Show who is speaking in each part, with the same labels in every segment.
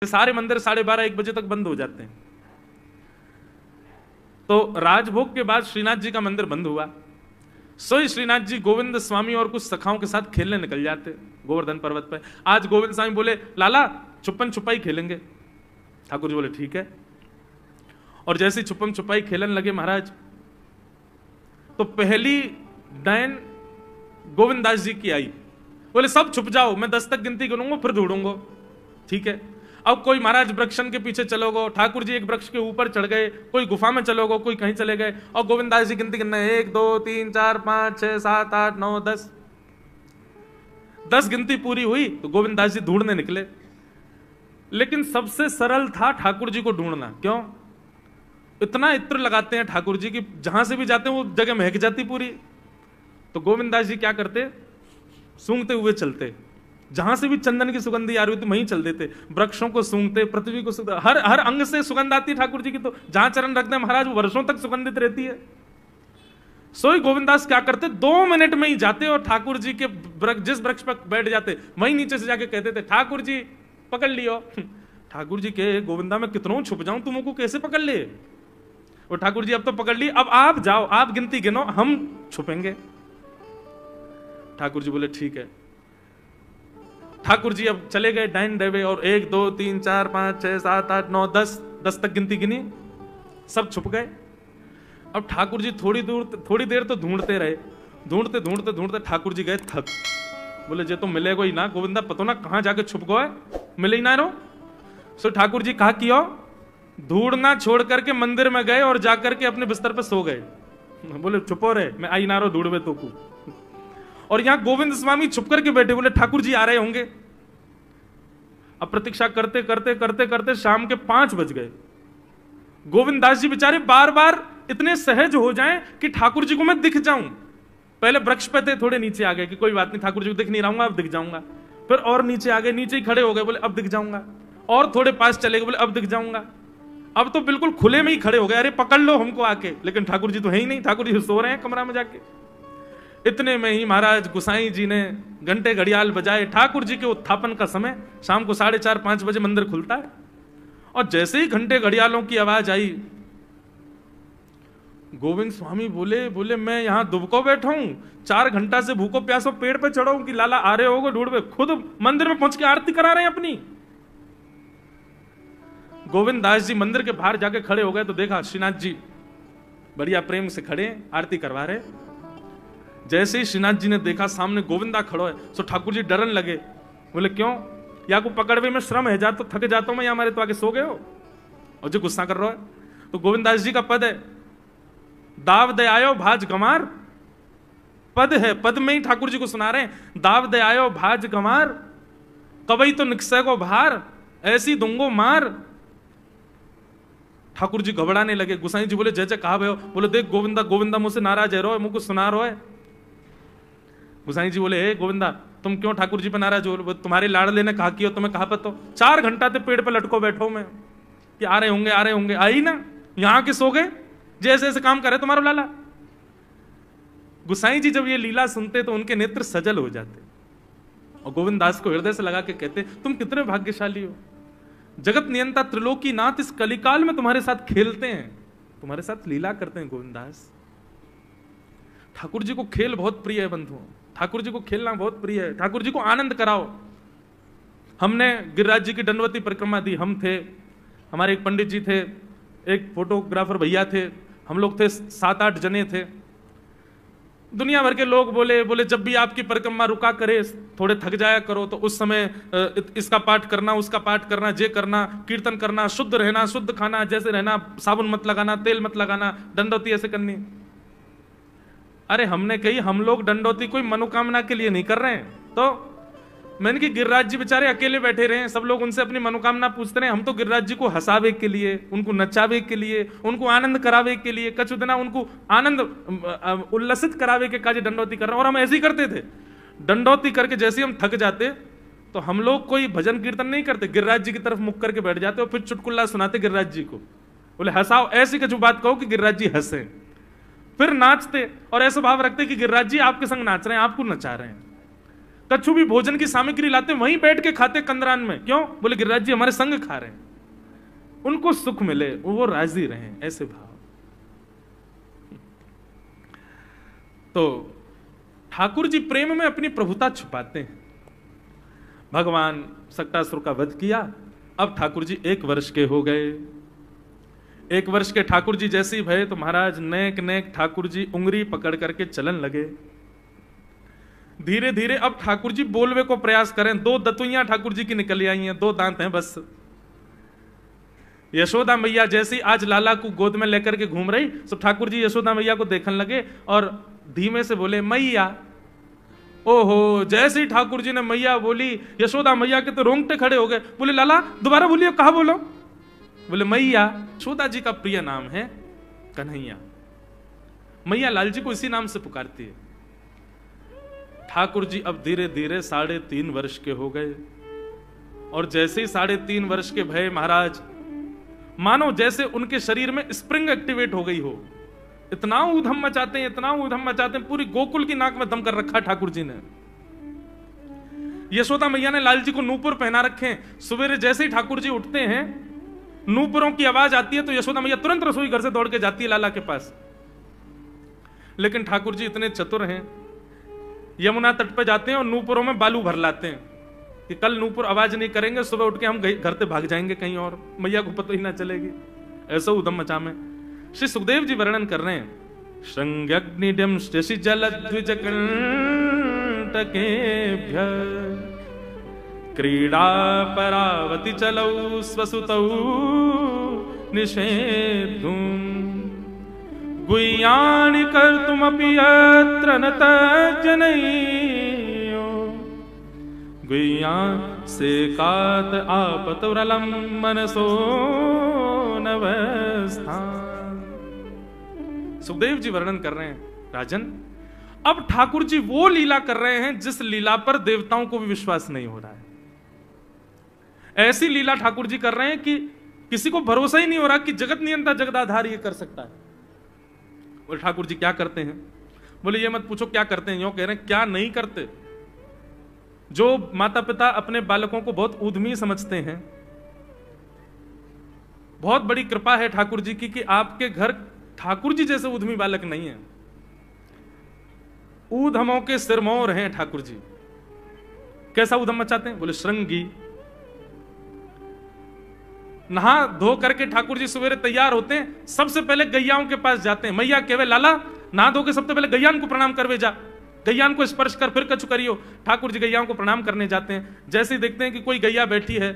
Speaker 1: सारे मंदिर 12:30-1 बजे तक बंद हो जाते हैं। तो राजभोग के बाद श्रीनाथ जी का मंदिर बंद हुआ। सोई श्रीनाथ जी गोविंद स्वामी और कुछ सखाओं के साथ खेलने निकल जाते गोवर्धन पर्वत पर। आज गोविंद स्वामी बोले, लाला छुपन छुपाई खेलेंगे। ठाकुर जी बोले ठीक है। और जैसे छुपन छुपाई खेलने लगे महाराज, तो पहली डायन गोविंद दास जी की आई। बोले सब छुप जाओ, मैं 10 तक गिनती गिनूंगा फिर ढूंढूंगा। ठीक है। अब कोई महाराज वृक्षन के पीछे चलोगो, ठाकुर जी एक वृक्ष के ऊपर चढ़ गए, कोई गुफा में चलोगो, कोई कहीं चले गए, और गोविंद दास जी गिनती गिनना है 1 2 3 4 5 6 7 8 9 10। 10 गिनती पूरी हुई तो गोविंद दास जी ढूंढने निकले। लेकिन सबसे सरल था ठाकुर जी को ढूंढना। क्यों? इतना इत्र लगाते हैं ठाकुर जी की जहां से भी जाते हैं वो जगह महक जाती पूरी। तो गोविंद दास जी क्या करते, सूंघते हुए चलते, जहां से भी चंदन की सुगंधी आ रही थी वहीं चल देते, वृक्षों को सूंघते, पृथ्वी को सूंघते, हर अंग से सुगंध आती है ठाकुर जी की। तो जहां चरण रखते हैं महाराज वो वर्षों तक सुगंधित रहती है। सोई गोविंदास क्या करते, 2 मिनट में ही जाते और ठाकुर जी के जिस वृक्ष पर बैठ जाते वहीं नीचे से जाके कहते थे, ठाकुर जी पकड़ लियो। ठाकुर जी के, गोविंदा में कितनों छुप जाऊं तुमको कैसे पकड़ ले। और ठाकुर जी अब तो पकड़ ली, अब आप जाओ, आप गिनती गिनो, हम छुपेंगे। ठाकुर जी बोले ठीक है। ठाकुर जी अब चले गए डाइन डेवे और 1 2 3 4 5 6 7 8 9 10 तक गिनती गिनी, सब छुप गए। अब ठाकुर जी थोड़ी देर तो ढूंढते रहे, ढूंढते ढूंढते ढूंढते ठाकुर जी गए थक। बोले जे तो मिलेगा ही ना, गोविंदा पतो ना कहां जाके छुप गए, मिले ही ना रो। सो ठाकुर जी कहा कियो, ढूंढना छोड़ करके मंदिर में गए और जाकर के अपने बिस्तर पे सो गए। बोले चुपो रे, मैं आई ना रो ढूंढवे तो को। और यहां गोविंद स्वामी छुप करके बैठे, बोले ठाकुर जी आ रहे होंगे। अब प्रतीक्षा करते करते करते करते शाम के 5 बज गए। गोविंद दास जी बेचारे बार बार इतने सहज हो जाएं कि ठाकुर जी को मैं दिख जाऊं। पहले वृक्ष पे थे, थोड़े नीचे आ गए कि कोई बात नहीं ठाकुर जी को दिख नहीं रहा हूं, अब दिख जाऊंगा। फिर और नीचे आ गए, नीचे ही खड़े हो गए, बोले अब दिख जाऊंगा। और थोड़े पास चले गए, बोले अब दिख जाऊंगा। अब तो बिल्कुल खुले में ही खड़े हो गए, अरे पकड़ लो हमको आके। लेकिन ठाकुर जी तो है ही नहीं, ठाकुर जी सो रहे हैं कमरा में जाके। इतने में ही महाराज गुसाई जी ने घंटे घड़ियाल बजाए। ठाकुर जी के उत्थापन का समय शाम को 4:30-5 बजे मंदिर खुलता है। और जैसे ही घंटे घड़ियालों की आवाज आई, गोविंद स्वामी बोले मैं यहां दुबको बैठा हूं, 4 घंटा से भूखो प्यासो पेड़ पे चढ़ा हूं कि लाला आ रहे होगे ढूंढ, खुद मंदिर में पहुंच के आरती करा रहे हैं अपनी। गोविंद दास जी मंदिर के बाहर जाके खड़े हो गए तो देखा श्रीनाथ जी बढ़िया प्रेम से खड़े आरती करवा रहे। जैसे ही श्रीनाथ जी ने देखा सामने गोविंदा खड़ो है, तो ठाकुर जी डरन लगे। बोले क्यों, या को पकड़वे में श्रम है, जा तो थक जाता हूं मैं, या हमारे तो आगे सो गए हो। और जो गुस्सा कर रहा है, तो गोविंदास जी का पद है, दाव दे आयो भाज गमार, पद है, पद में ही ठाकुर जी को सुना रहे हैं, दाव दे आयो भाज गमार, कबई तो निकसे को भार, ऐसी दूंगो मार। ठाकुर जी घबराने लगे। गुसाई जी बोले जय जय कहा भयो। बोले देख गोविंदा, गोविंदा मुझसे नाराज है, रो मुझको सुना रो है। गुसाई जी बोले हे गोविंदा तुम क्यों ठाकुर जी पे नाराज हो, तुम्हारे लाडले ने कहा किया, तुम्हें कहा पतो, 4 घंटा ते पेड़ पे लटको बैठो मैं कि आ रहे होंगे, आई ना, यहां के सो गए, जैसे ऐसे काम करे तुम्हारा लाला। गुसाई जी जब ये लीला सुनते तो उनके नेत्र सजल हो जाते और गोविंद दास को हृदय से लगा के कहते, तुम कितने भाग्यशाली हो, जगत नियंता त्रिलोकी नाथ इस कलिकाल में तुम्हारे साथ खेलते हैं, तुम्हारे साथ लीला करते हैं गोविंद दास। ठाकुर जी को खेल बहुत प्रिय है बंधुओं, ठाकुर जी को खेलना बहुत प्रिय है, ठाकुर जी को आनंद कराओ। हमने गिरिराज जी की दंडवती परिक्रमा दी, हम थे, हमारे एक पंडित जी थे, एक फोटोग्राफर भैया थे, हम लोग थे 7-8 जने थे। दुनिया भर के लोग बोले जब भी आपकी परिक्रमा रुका करे, थोड़े थक जाया करो तो उस समय इसका पाठ करना, उसका पाठ करना, जे करना, कीर्तन करना, शुद्ध रहना, शुद्ध खाना, जैसे रहना, साबुन मत लगाना, तेल मत लगाना, दंडवती ऐसे करनी। अरे हमने कही हम लोग दंडवती कोई मनोकामना के लिए नहीं कर रहे हैं। तो मैंने कि गिरिराज जी बेचारे अकेले बैठे रहे, सब लोग उनसे अपनी मनोकामना पूछते रहे, हम तो गिरिराज जी को हंसावे के लिए, उनको नचावे के लिए, उनको आनंद करावे के लिए, कछु दिना उनको आनंद उल्लसित करावे के काज दंडवती कर रहे हैं। और हम ऐसे ही करते थे, दंडवती करके जैसे हम थक जाते तो हम लोग कोई भजन कीर्तन नहीं करते, गिरिराज जी की तरफ मुख करके बैठ जाते और फिर चुटकुल्ला सुनाते गिरिराज जी को, बोले हंसाओ, ऐसी कछु बात कहो कि गिरिराज जी हंसे, फिर नाचते और ऐसा भाव रखते कि गिरिराज जी आपके संग नाच रहे हैं, आपको नचा रहे हैं। कछु भी भोजन की सामग्री लाते वहीं बैठ के खाते कंदरान में। क्यों? बोले गिरिराज जी हमारे संग खा रहे हैं, उनको सुख मिले, वो राजी रहे, ऐसे भाव। तो ठाकुर जी प्रेम में अपनी प्रभुता छुपाते हैं। भगवान सक्टासुर का वध किया। अब ठाकुर जी 1 वर्ष के हो गए। 1 वर्ष के ठाकुर जी जैसे ही भये तो महाराज नेक नेक ठाकुर जी उंगली पकड़ करके चलन लगे। धीरे धीरे अब ठाकुर जी बोलवे को प्रयास करें। 2 दतुइयां ठाकुर जी की निकल आई हैं, 2 दांत हैं बस। यशोदा मैया जैसे ही आज लाला को गोद में लेकर के घूम रही, तो ठाकुर जी यशोदा मैया को देखने लगे और धीमे से बोले मैया। ओहो, जैसे ही ठाकुर जी ने मैया बोली, यशोदा मैया के तो रोंगटे खड़े हो गए। बोले लाला दोबारा बोलिए, कहा बोलो? बोले मैया। यशोदा जी का प्रिय नाम है कन्हैया, मैया लाल जी को इसी नाम से पुकारती है। ठाकुर जी अब धीरे धीरे 3.5 वर्ष के हो गए और जैसे ही 3.5 वर्ष के भय महाराज, मानो जैसे उनके शरीर में स्प्रिंग एक्टिवेट हो गई हो। इतना ऊधम मचाते हैं, इतना ऊधम मचाते हैं, पूरी गोकुल की नाक में दम कर रखा ठाकुर जी ने। यशोदा मैया ने लाल जी को नूपुर पहना रखे। सवेरे जैसे ही ठाकुर जी उठते हैं, नूपुरों की आवाज आती है तो यशोदा मैया तुरंत रसोई घर से दौड़ के जाती है लाला के पास। लेकिन ठाकुर जी इतने चतुर हैं, यमुना तट पे जाते हैं और नूपुरों में बालू भर लाते हैं कि कल नूपुर आवाज नहीं करेंगे, सुबह उठ के हम घर से भाग जाएंगे कहीं और, मैया को पता ही ना चलेगी। ऐसा उधम मचा में श्री सुखदेव जी वर्णन कर रहे हैं। श्रृंग्यग्निड्यम शशि जलद्विजकंटकेभ्य क्रीडा परावति चलौ स्वसुतौ निषेधुं गुह्यानि कर्तुमपि यत्र न तज्जनैयो गुह्यां सेकात आपतुरलं मनसो नवस्थान। सुखदेव जी वर्णन कर रहे हैं, राजन अब ठाकुर जी वो लीला कर रहे हैं जिस लीला पर देवताओं को भी विश्वास नहीं हो रहा है। ऐसी लीला ठाकुर जी कर रहे हैं कि किसी को भरोसा ही नहीं हो रहा कि जगत नियंता जगदाधार ये कर सकता है। बोले ठाकुर जी क्या करते हैं? बोले ये मत पूछो क्या करते हैं, यूं कह रहे हैं क्या नहीं करते। जो माता पिता अपने बालकों को बहुत उद्यमी समझते हैं, बहुत बड़ी कृपा है ठाकुर जी की कि आपके घर ठाकुर जी जैसे उद्यमी बालक नहीं है। ऊधमों के सिरमौर हैं ठाकुर जी। कैसा उधम मचाते हैं? बोले श्रृंगी। नहा धो करके ठाकुर जी सवेरे तैयार होते हैं, सबसे पहले गैयाओं के पास जाते हैं। मैया कहवे लाला नहा धो के सबसे पहले गैयान को प्रणाम करवे जा, गैयान को स्पर्श कर फिर कछु करियो। ठाकुर जी गैयाओं को प्रणाम करने जाते हैं। जैसे ही देखते हैं कि कोई गैया बैठी है,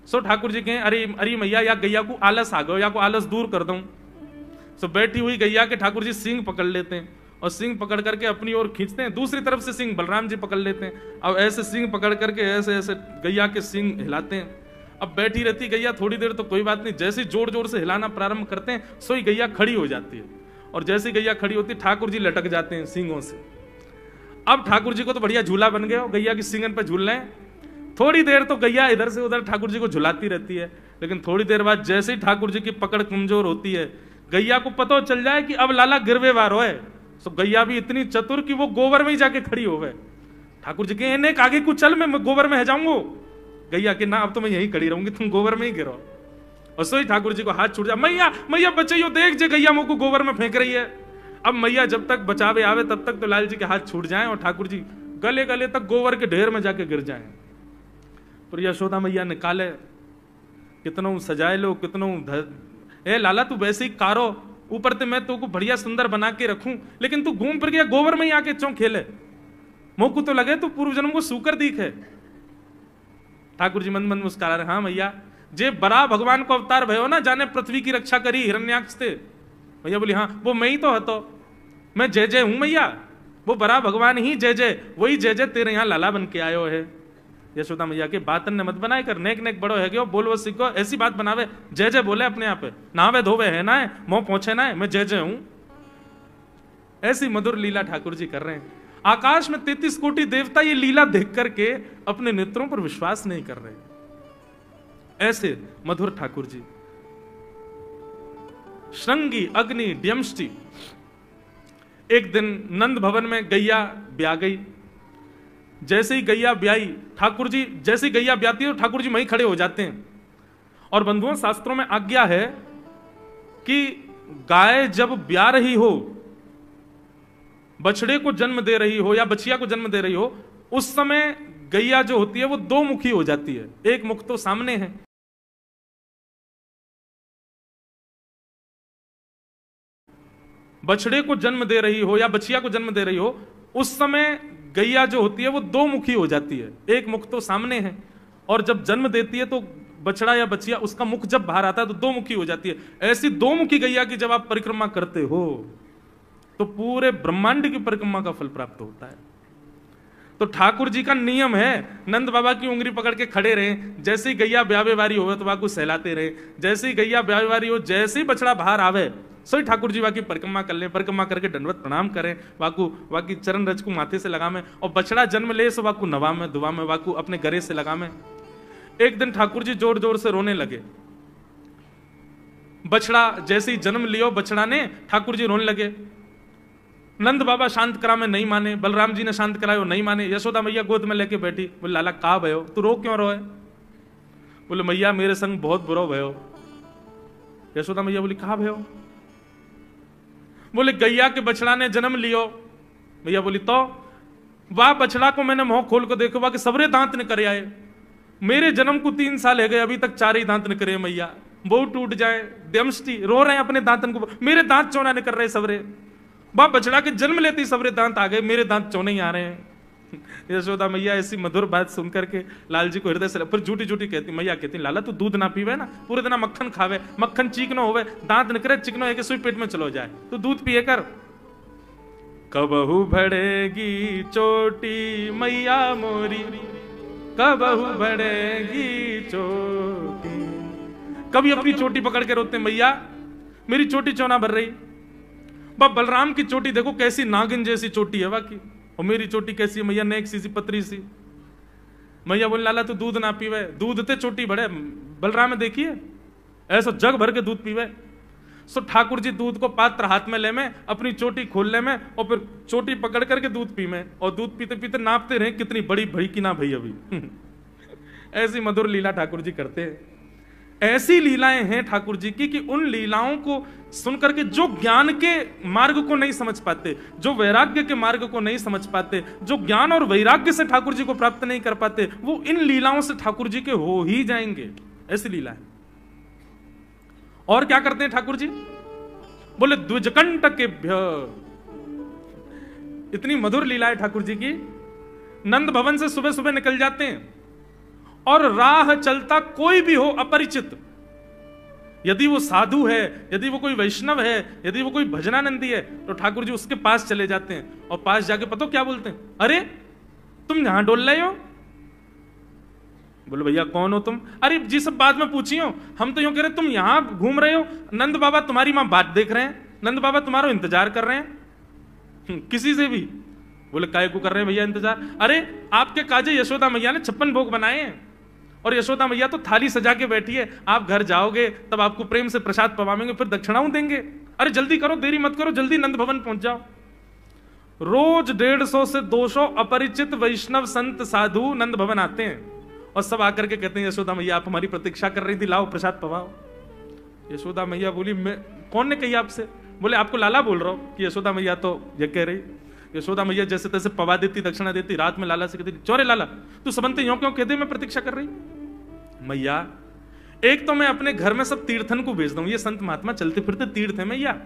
Speaker 1: सो ठाकुर जी कहें अरे अरे मैया या गैया को आलस आ गयो, या को आलस दूर कर दूं। सो बैठी हुई गैया के ठाकुर जी सींग पकड़ लेते हैं और सींग पकड़ करके अपनी ओर खींचते हैं। दूसरी तरफ से सींग बलराम जी पकड़ लेते हैं। अब ऐसे सींग पकड़ करके ऐसे ऐसे गैया के सींग हिलाते हैं। अब बैठी रहती गैया थोड़ी देर तो कोई बात नहीं, जैसे जोर जोर से हिलाना प्रारंभ करते हैं सोई गैया खड़ी हो जाती है। और जैसे गैया खड़ी होती है ठाकुर जी लटक जाते हैं सींगों से। अब ठाकुर जी को तो बढ़िया झूला बन गया, गैया की सींगन पर झूल रहे हैं। थोड़ी देर तो गैया इधर से उधर ठाकुर जी को झुलाती रहती है, लेकिन थोड़ी देर बाद जैसे ही ठाकुर जी की पकड़ कमजोर होती है, गैया को पता चल जाए कि अब लाला गिरवे वार है, तो गैया भी इतनी चतुर कि वो गोबर में ही जाके खड़ी हो गए। ठाकुर जी कहे आगे कुछ चल, मैं गोबर में जाऊंगा। गैया के ना अब तो मैं यहीं खड़ी रहूंगी, तुम गोबर में ही गिरो। और सोई ठाकुर जी को हाथ छूट जाए, मैया मैया बचाइयो, देख जे गैया मुझको गोबर में फेंक रही है। अब मैया जब तक बचावे आवे तब तक तो लाल जी के हाथ छूट जाएं और ठाकुर जी गले गले तक गोबर के ढेर में जाके गिर जाएं। पर यशोदा मैया निकाले, कितनों सजाए लो, कितनों ए लाला तू वैसे ही कारो, ऊपर ते मैं तो को बढ़िया सुंदर बना के रखूं, लेकिन तू घूम फिर गया गोबर में ही आके चौं खेले। मोह को तो लगे तू पूर्व जन्म को सूकर दीख है। ठाकुर जी मंद मंद मुस्कुरा रहे, हाँ मैया जे बड़ा भगवान को अवतार भयो ना, जाने पृथ्वी की रक्षा करी हिरण्याक्ष थे। भैया बोली हाँ वो मैं ही तो हतो, मैं जय जय हूं मैया, वो बड़ा भगवान ही जय जय, वही जय जय तेरे यहाँ लाला बन के आयो है। यशोदा मैया के बातन ने मत बनाए कर, नेक नेक बड़ो है गयो, बोलो सीखो, ऐसी बात बनावे, जय जय बोले अपने आप नहावे धोवे है ना, मोह पहुंचे ना, मैं जय जय हूं। ऐसी मधुर लीला ठाकुर जी कर रहे हैं। आकाश में 33 कोटि देवता ये लीला देख करके अपने नेत्रों पर विश्वास नहीं कर रहे। ऐसे मधुर ठाकुर जी। श्रृंगी अग्नि जैसे ही गैया ब्याई, ठाकुर जी जैसे ही गैया ब्याती है तो ठाकुर जी वहीं खड़े हो जाते हैं। और बंधुओं, शास्त्रों में आज्ञा है कि गाय जब ब्या रही हो, बछड़े को जन्म दे रही हो या बछिया को जन्म दे रही हो, उस समय गैया जो होती है वो दो मुखी हो जाती है। एक मुख तो सामने है, बछड़े को जन्म दे रही हो या बछिया को जन्म दे रही हो, उस समय गैया जो होती है वो दो मुखी हो जाती है। एक मुख तो सामने है, और जब जन्म देती है तो बछड़ा या बछिया, उसका मुख जब बाहर आता है तो दो मुखी हो जाती है। ऐसी दो मुखी गैया की जब आप परिक्रमा करते हो तो पूरे ब्रह्मांड की परिक्रमा का फल प्राप्त होता है। तो ठाकुर जी का नियम है, नंद बाबा की उंगली पकड़ के खड़े रहे, जैसे ही गैया ब्यावे वारी हो तो वाकू सहलाते रहे, जैसे ही गैया ब्यावे वारी हो, जैसे ही बछड़ा बाहर आवे सही ठाकुर जी वाकी परिक्रमा कर ले, परिक्रमा करके दंडवत प्रणाम करें, वाकू वाकी चरण रज को माथे से लगा में, और बछड़ा जन्म ले सो वाकू नवा में दुआ में, वाकू अपने गरे से लगा में। एक दिन ठाकुर जी जोर जोर से रोने लगे। बछड़ा जैसे ही जन्म लियो बछड़ा ने, ठाकुर जी रोने लगे। नंद बाबा शांत करा में नहीं माने, बलराम जी ने शांत करायो नहीं माने। यशोदा मैया गोद में लेके बैठी, बोले लाला का भयो, तू रो क्यों रोए? बोले मैया मेरे संग बहुत बुरा भयो। यशोदा मैया बोली कहा भयो? बोले गैया के बछड़ा ने जन्म लियो। मैया बोली तो वाह बछड़ा को मैंने मुंह खोल को देखो, वाह के सबरे दांत निकल आए। मेरे जन्म को 3 साल है गए, अभी तक 4 ही दांत निकले मैया, वो टूट जाए दमष्टी रो रहे हैं अपने दांतन को, मेरे दांत चौना निकल रहे सबरे। वाह बछड़ा के जन्म लेते ही सबरे दांत आ गए, मेरे दांत चौने ही आ रहे हैं। यशोदा मैया ऐसी मधुर बात सुनकर के लाल जी को हृदय से, फिर झूठी झूठी कहती, मैया कहती लाला तू दूध ना पीवे ना, पूरे दिन मक्खन खावे, मक्खन चिकनो होवे, दांत निकले चिकनो है कि सुई पेट में चलो जाए, तू दूध पिए कर। कबहू भड़ेगी चोटी मैया मोरी, कबहू भड़ेगी चोटी। कभी अपनी चोटी पकड़ के रोते मैया मेरी चोटी चौना भर रही। बलराम की चोटी देखो कैसी नागिन जैसी चोटी है वाकई, और मेरी चोटी कैसी है मैया, नेक सी पतरी सी। मैया बोले लाला तू दूध ना पीवे, दूध ते चोटी बढ़े। बलराम में देखिए ऐसा जग भर के दूध पीवे। सो ठाकुर जी दूध को पात्र हाथ में ले में, अपनी चोटी खोल ले में, और फिर चोटी पकड़ करके दूध पी में, और दूध पीते पीते नापते रहे कितनी बड़ी भई की ना भई अभी। ऐसी मधुर लीला ठाकुर जी करते हैं। ऐसी लीलाएं हैं ठाकुर जी की कि उन लीलाओं को सुनकर के जो ज्ञान के मार्ग को नहीं समझ पाते, जो वैराग्य के मार्ग को नहीं समझ पाते, जो ज्ञान और वैराग्य से ठाकुर जी को प्राप्त नहीं कर पाते, वो इन लीलाओं से ठाकुर जी के हो ही जाएंगे। ऐसी लीला है। और क्या करते हैं ठाकुर जी? बोले द्विजकंटकेभ्य। इतनी मधुर लीला है ठाकुर जी की। नंद भवन से सुबह सुबह निकल जाते हैं, और राह चलता कोई भी हो अपरिचित, यदि वो साधु है, यदि वो कोई वैष्णव है, यदि वो कोई भजनानंदी है, तो ठाकुर जी उसके पास चले जाते हैं, और पास जाके पता क्या बोलते हैं? अरे तुम यहां डोल रहे हो? बोले भैया कौन हो तुम? अरे जी सब बाद में पूछी हो, हम तो यूं कह रहे तुम यहां घूम रहे हो, नंद बाबा तुम्हारी मां बात देख रहे हैं, नंद बाबा तुम्हारा इंतजार कर रहे हैं। किसी से भी? बोले काय को कर रहे हैं भैया इंतजार? अरे आपके काजे यशोदा मैया ने 56 भोग बनाए हैं, और यशोदा मैया तो थाली सजा के बैठी है, आप घर जाओगे तब आपको प्रेम से प्रसाद पवाएंगे, फिर दक्षिणाओं देंगे। अरे जल्दी करो, देरी मत करो, जल्दी नंद भवन पहुंच जाओ। रोज 150 से 200 अपरिचित वैष्णव संत साधु नंद भवन आते हैं, और सब आकर के कहते हैं यशोदा मैया आप हमारी प्रतीक्षा कर रही थी, लाओ प्रसाद पवाओ। यशोदा मैया बोली मैं, कौन ने कही आपसे? बोले आपको लाला बोल रहा हूं कि यशोदा मैया तो ये कह रही। यशोदा मैया जैसे तैसे पवा देती, दक्षिणा देती, रात में लाला से कहती चोरे लाला तू सबंते यूं क्यों कहते मैं प्रतीक्षा कर रही? मैया एक तो मैं अपने घर में सब तीर्थन को भेज दूं, ये संत महात्मा चलते फिरते तीर्थ है मैया,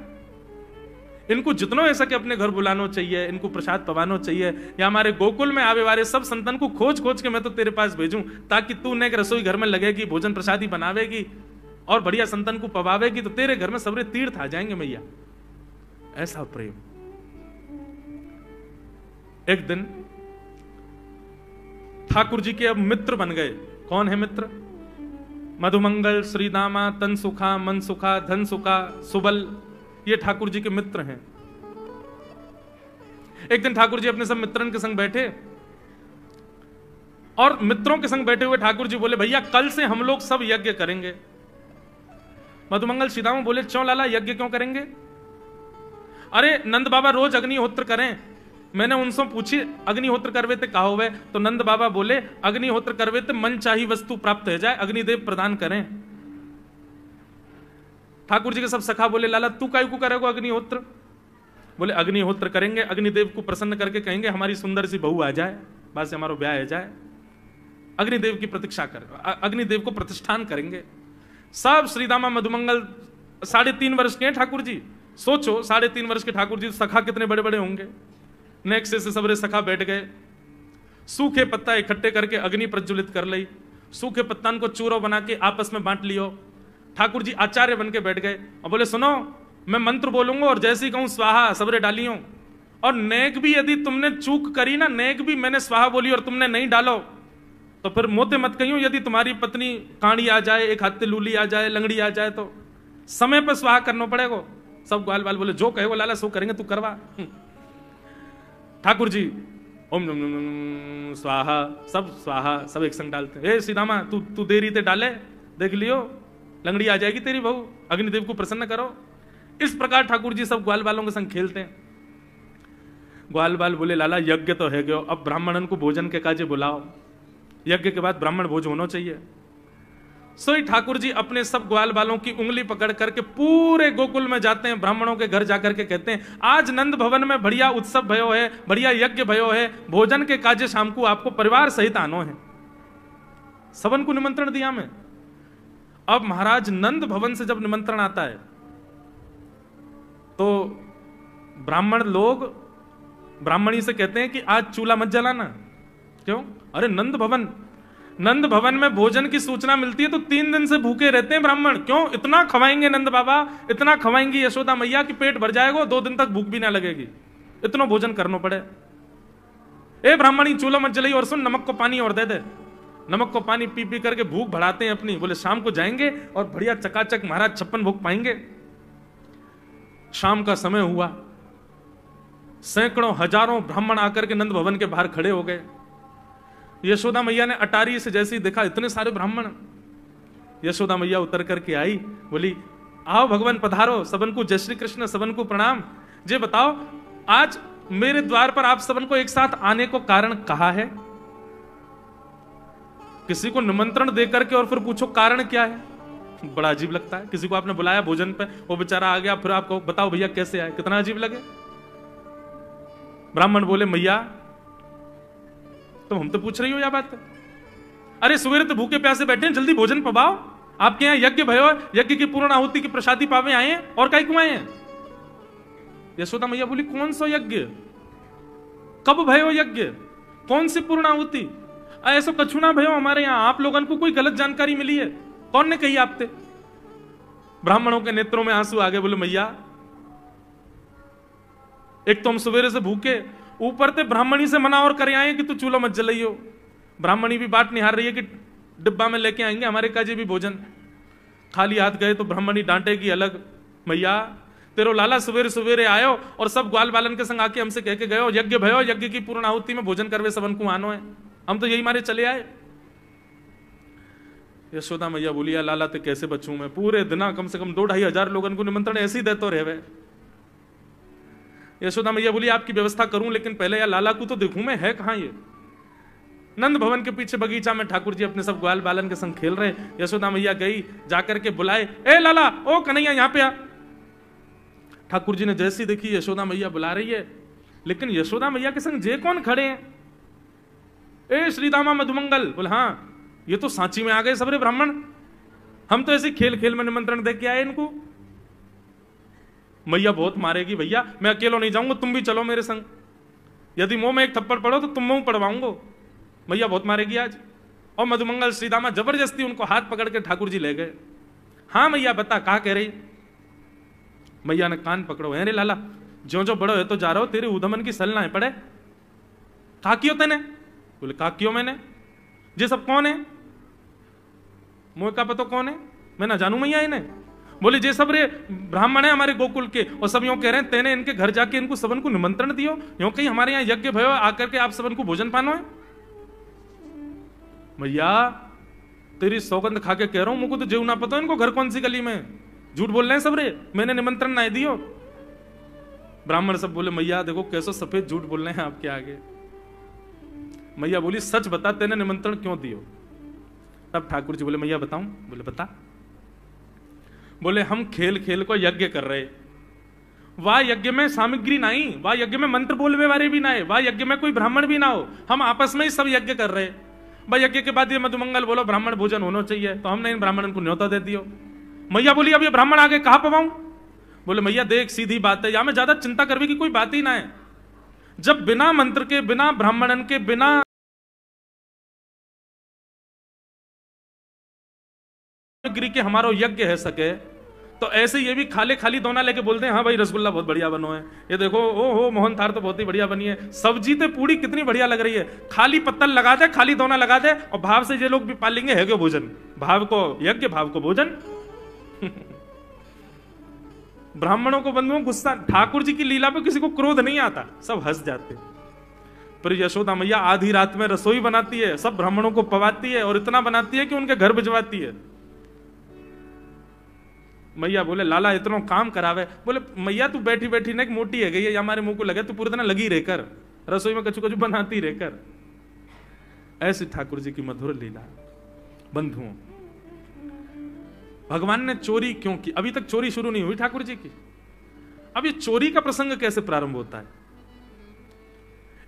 Speaker 1: इनको जितना ऐसा कि अपने घर बुलाना चाहिए, इनको प्रसाद पवाना चाहिए, या हमारे गोकुल में आवे वाले सब संतन को खोज खोज के मैं तो तेरे पास भेजूं, ताकि तू ने रसोई घर में लगेगी, भोजन प्रसाद ही बनावेगी और बढ़िया संतन को पवावेगी, तो तेरे घर में सबरे तीर्थ आ जाएंगे मैया। ऐसा प्रेम। एक दिन ठाकुर जी के अब मित्र बन गए। कौन है मित्र? मधुमंगल, श्रीदामा, तनसुखा, मनसुखा, धनसुखा, सुबल, ये ठाकुर जी के मित्र हैं। एक दिन ठाकुर जी अपने सब मित्रन के संग बैठे, और मित्रों के संग बैठे हुए ठाकुर जी बोले भैया कल से हम लोग सब यज्ञ करेंगे। मधुमंगल, श्रीदामा बोले क्यों लाला यज्ञ क्यों करेंगे? अरे नंद बाबा रोज अग्निहोत्र करें, मैंने उनसे पूछी अग्निहोत्र करवे ते कहा हुए, तो नंद बाबा बोले अग्निहोत्र करवे ते मन चाही वस्तु प्राप्त हो जाए, अग्निदेव प्रदान करें। ठाकुर जी के सब सखा बोले लाला तू काहे को करेगा अग्निहोत्र? बोले अग्निहोत्र करेंगे, अग्निदेव को प्रसन्न करके कहेंगे हमारी सुंदर सी बहू आ जाए, बस हमारा ब्याह हो जाए। अग्निदेव की प्रतीक्षा कर, अग्निदेव को प्रतिष्ठान करेंगे। सब श्रीदामा मधुमंगल 3.5 वर्ष के हैं ठाकुर जी। सोचो 3.5 वर्ष के ठाकुर जी, सखा कितने बड़े बड़े होंगे। नेक्स्ट से सबरे सखा बैठ गए, सूखे पत्ता इकट्ठे करके अग्नि प्रज्वलित कर ली, सूखे पत्तन को चूरो बना के आपस में बांट लियो। ठाकुर जी आचार्य बन के बैठ गए और बोले सुनो मैं मंत्र बोलूंगा और जैसे ही कहूं स्वाहा सबरे डालियो, और नेक भी यदि तुमने चूक करी ना, नेक भी मैंने स्वाहा बोली और तुमने नहीं डालो तो फिर मोते मत कहियो। यदि तुम्हारी पत्नी कांडी आ जाए, एक हाथ लूली आ जाए, लंगड़ी आ जाए, तो समय पर स्वाहा करना पड़ेगा। सब ग्वाल बाल बोले जो कहे वो लाला सो करेंगे, तू करवा। ठाकुर जी ओम नम नम नम स्वाहा, सब स्वाहा सब एक संग डालते हैं। सीधामा तू देरी ते डाले, देख लियो लंगड़ी आ जाएगी तेरी बहू, अग्निदेव को प्रसन्न करो। इस प्रकार ठाकुर जी सब ग्वाल बालों के संग खेलते हैं। ग्वाल बाल बोले लाला यज्ञ तो है गयो, अब ब्राह्मणन को भोजन के काजे बुलाओ, यज्ञ के बाद ब्राह्मण भोज होना चाहिए। सोई ठाकुर जी अपने सब ग्वाल बालों की उंगली पकड़ करके पूरे गोकुल में जाते हैं, ब्राह्मणों के घर जाकर के कहते हैं आज नंद भवन में बढ़िया उत्सव भयो है, बढ़िया यज्ञ भयो है, भोजन के काजे शाम को आपको परिवार सहित आनो है। सबन को निमंत्रण दिया मैं। अब महाराज नंद भवन से जब निमंत्रण आता है तो ब्राह्मण लोग ब्राह्मणी से कहते हैं कि आज चूल्हा मत जलाना। क्यों? अरे नंद भवन में भोजन की सूचना मिलती है तो 3 दिन से भूखे रहते हैं ब्राह्मण। क्यों? इतना खवाएंगे नंद बाबा, इतना खवाएंगी यशोदा मैया कि पेट भर जाएगा, 2 दिन तक भूख भी ना लगेगी, इतना भोजन करना पड़े। ए ब्राह्मणी चूल्हा मत जलाई और सुन नमक को पानी और दे दे। नमक को पानी पी पी करके भूख बढ़ाते हैं अपनी। बोले शाम को जाएंगे और बढ़िया चकाचक महाराज 56 भोग पाएंगे। शाम का समय हुआ, सैकड़ों हजारों ब्राह्मण आकर के नंद भवन के बाहर खड़े हो गए। यशोदा मैया ने अटारी से जैसे ही देखा इतने सारे ब्राह्मण, यशोदा मैया उतर करके आई, बोली आओ भगवान पधारो, सबन को जय श्री कृष्ण, सबन को प्रणाम। जे बताओ आज मेरे द्वार पर आप सबन को एक साथ आने को कारण कहा है? किसी को निमंत्रण देकर के और फिर पूछो कारण क्या है, बड़ा अजीब लगता है। किसी को आपने बुलाया भोजन पे, वो बेचारा आ गया, फिर आपको बताओ भैया कैसे आए, कितना अजीब लगे। ब्राह्मण बोले मैया तुम हम तो पूछ रही हो या बात? अरे सवेरे तो भूखे प्यासे बैठे हैं, जल्दी भोजन पवाओ। आपके यहाँ यज्ञ भयो, यज्ञ की पूर्ण आहुति की प्रसादी पावे आए हैं, और कई क्यों आए हैं? यशोदा मैया बोली कौन सा यज्ञ, कब भयो यज्ञ, कौन सी पूर्ण आहुति? ऐसा कछु ना भयो हमारे यहाँ, आप लोगों को कोई गलत जानकारी मिली है, कौन ने कही आपसे? ब्राह्मणों के नेत्रों में आंसू आ गए। बोले मैया एक तो हम सवेरे से भूखे, ऊपर से ब्राह्मणी से मना और कर आए कि तू चूल्हा मत जलाइयो। ब्राह्मणी भी बात निहार रही है कि डिब्बा में लेके आएंगे हमारे काजे भी भोजन। खाली हाथ गए तो ब्राह्मणी डांटेगी अलग। मैया तेरो लाला सवेरे सवेरे आयो और सब ग्वाल बालन के संग आके हमसे कह के गयो यज्ञ भयो, यज्ञ की पूर्ण आहुति में भोजन करवे सबन को आनो है, हम तो यही मारे चले आए। यशोदा मैया बोलिया लाला ते कैसे बचूं मैं, पूरे दिन कम से कम 2-2.5 हजार लोगों को निमंत्रण ऐसे ही देते रहे। यशोदा मैया बोली आपकी व्यवस्था करूं, लेकिन पहले यार लाला को तो देखूं मैं, है कहां ये? नंद भवन के पीछे बगीचा में ठाकुर जी अपने सब ग्वाल बालन के संग खेल रहे। यशोदा मैया गई, जाकर के बुलाए, ए लाला, ओ कन्हैया यहाँ पे आ। ठाकुर जी ने जैसी देखी यशोदा मैया बुला रही है, लेकिन यशोदा मैया के संग जे कौन खड़े हैं? ए श्रीदामा मधुमंगल। बोले हाँ ये तो सांची में आ गए सबरे ब्राह्मण, हम तो ऐसे खेल खेल में निमंत्रण दे के आए इनको। मैया बहुत मारेगी भैया, मैं अकेला नहीं जाऊंगा, तुम भी चलो मेरे संग, यदि मुंह में एक थप्पड़ पड़ो तो तुम मुंह पड़वाऊंगा, मैया बहुत मारेगी आज। और मधुमंगल श्रीदामा जबरदस्ती उनको हाथ पकड़ के ठाकुर जी ले गए। हाँ मैया बता कहा कह रही? मैया ने कान पकड़ो, अरे लाला जो जो बड़ो है तो जा रहा हो, तेरे उधमन की सल ना है पड़े। कहा क्यों तेने? बोले कहा क्यों मैंने, ये सब कौन है? मुझे का पता कौन है, मैं ना जानू मैया इन्हें। बोले जे सब रे ब्राह्मण है हमारे गोकुल के, और सब यूं कह रहे हैं तेने इनके घर जाके इनको सबन को निमंत्रण दियो, यूं कहीं हमारे यहाँ यज्ञ भयो आकर के आप सबन को भोजन पानो है। भैया तेरी सौगंध खा के कह रहा हूं, मुझको तो जेऊ ना पता इनको घर कौन सी गली में, झूठ बोल रहे हैं सब रे, मैंने निमंत्रण ना दियो। ब्राह्मण सब बोले मैया देखो कैसे सफेद झूठ बोल रहे हैं आपके आगे। मैया बोली सच बता तेने निमंत्रण क्यों दियो। तब ठाकुर जी बोले मैया बताऊं? बोले बता। बोले हम खेल खेल को यज्ञ कर रहे, वाह यज्ञ में सामग्री नहीं, वाह यज्ञ में मंत्र बोलने वाले भी ना है, वाह यज्ञ में कोई ब्राह्मण भी ना हो, हम आपस में ही सब यज्ञ कर रहे। भाई यज्ञ के बाद ये मधुमंगल बोलो ब्राह्मण भोजन होना चाहिए, तो हमने इन ब्राह्मणों को न्योता दे दियो। मैया बोली अब ये ब्राह्मण आगे कहां पवाऊं? बोले मैया देख सीधी बात है, या में ज्यादा चिंता करने की कोई बात ही ना है। जब बिना मंत्र के, बिना ब्राह्मणन के, बिना सामग्री के हमारा यज्ञ है सके, तो ऐसे ये भी खाली खाली दोना लेके बोलते हैं हाँ भाई रसगुल्ला बहुत बढ़िया बनो है, ये देखो ओ हो मोहन थार तो बहुत ही बढ़िया बनी है, सब्जी तो पूरी कितनी बढ़िया लग रही है, खाली पत्तल लगा दे, खाली दोना लगा दे, और भाव से ये लोग भी पालेंगे है क्यों भोजन, भाव को यज्ञ भाव को भोजन। ब्राह्मणों को बंधुओं गुस्सा, ठाकुर जी की लीला पे किसी को क्रोध नहीं आता, सब हंस जाते। पर यशोदा मैया आधी रात में रसोई बनाती है, सब ब्राह्मणों को पवाती है, और इतना बनाती है कि उनके घर भिजवाती है। मैया बोले लाला इतना काम करावे। बोले मैया तू बैठी बैठी ना मोटी है गई है, हमारे मुंह को लगे तू पूरे दिन लगी रहकर रसोई में कचू कचू बनाती रहकर। ऐसी ठाकुर जी की मधुर लीला। बंधुओं भगवान ने चोरी क्यों की? अभी तक चोरी शुरू नहीं हुई ठाकुर जी की। अब ये चोरी का प्रसंग कैसे प्रारंभ होता है?